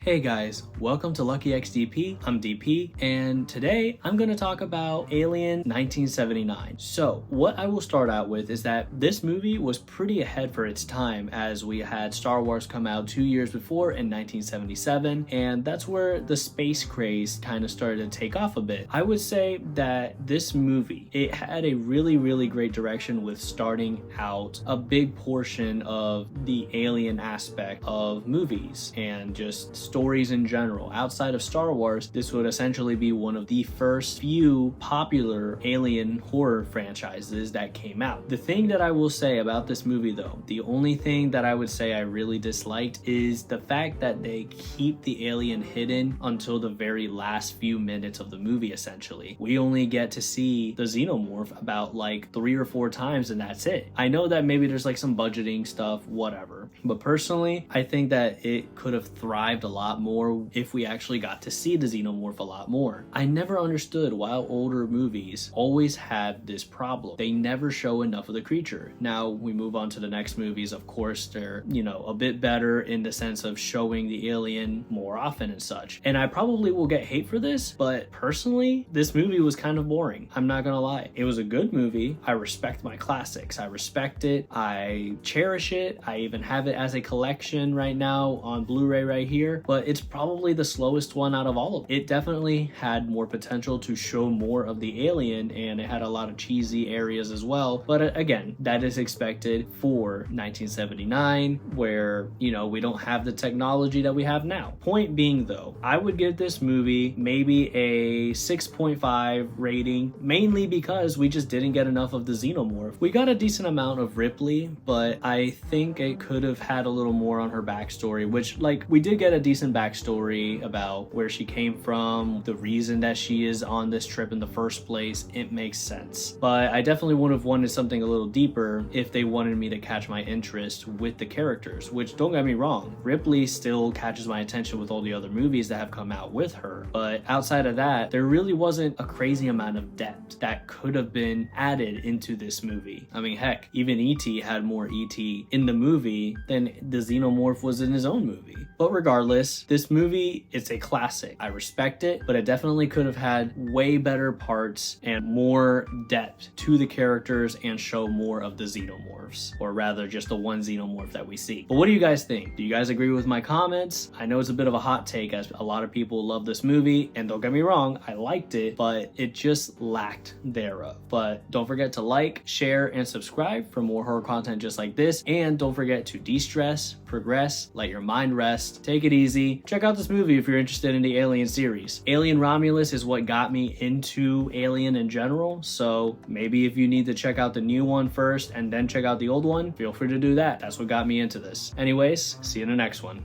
Hey guys, welcome to Lucky X DP. I'm DP, and today I'm going to talk about Alien 1979. So, what I will start out with is that this movie was pretty ahead for its time, as we had Star Wars come out 2 years before in 1977, and that's where the space craze kind of started to take off a bit. I would say that this movie, it had a really great direction with starting out a big portion of the alien aspect of movies and just stories in general. Outside of Star Wars, this would essentially be one of the first few popular alien horror franchises that came out. The thing that I will say about this movie though, the only thing that I would say I really disliked is the fact that they keep the alien hidden until the very last few minutes of the movie essentially. We only get to see the Xenomorph about like 3 or 4 times and that's it. I know that maybe there's like some budgeting stuff, whatever. But personally, I think that it could have thrived a lot more if we actually got to see the Xenomorph a lot more. I never understood why older movies always had this problem. They never show enough of the creature. Now we move on to the next movies. Of course, they're, a bit better in the sense of showing the alien more often and such. And I probably will get hate for this, but personally, this movie was kind of boring. I'm not gonna lie. It was a good movie. I respect my classics. I respect it. I cherish it. I even have it as a collection right now on Blu-ray right here, but it's probably the slowest one out of all of them. It definitely had more potential to show more of the alien, and it had a lot of cheesy areas as well. But again, that is expected for 1979, where, we don't have the technology that we have now. Point being though, I would give this movie maybe a 6.5 rating, mainly because we just didn't get enough of the Xenomorph. We got a decent amount of Ripley, but I think it could have had a little more on her backstory, which we did get a decent backstory about where she came from, the reason that she is on this trip in the first place. It makes sense. But I definitely would have wanted something a little deeper if they wanted me to catch my interest with the characters, which don't get me wrong, Ripley still catches my attention with all the other movies that have come out with her. But outside of that, there really wasn't a crazy amount of depth that could have been added into this movie. I mean, heck, even E.T. had more E.T. in the movie than the Xenomorph was in his own movie. But regardless, this movie, it's a classic. I respect it, but it definitely could have had way better parts and more depth to the characters and show more of the Xenomorphs, or rather just the one Xenomorph that we see. But what do you guys think? Do you guys agree with my comments? I know it's a bit of a hot take as a lot of people love this movie, and don't get me wrong, I liked it, but it just lacked thereof. But don't forget to like, share, and subscribe for more horror content just like this, and don't forget to de-stress, progress, let your mind rest, take it easy. Check out this movie if you're interested in the Alien series. Alien Romulus is what got me into Alien in general, so maybe if you need to check out the new one first and then check out the old one, feel free to do that. That's what got me into this. Anyways, see you in the next one.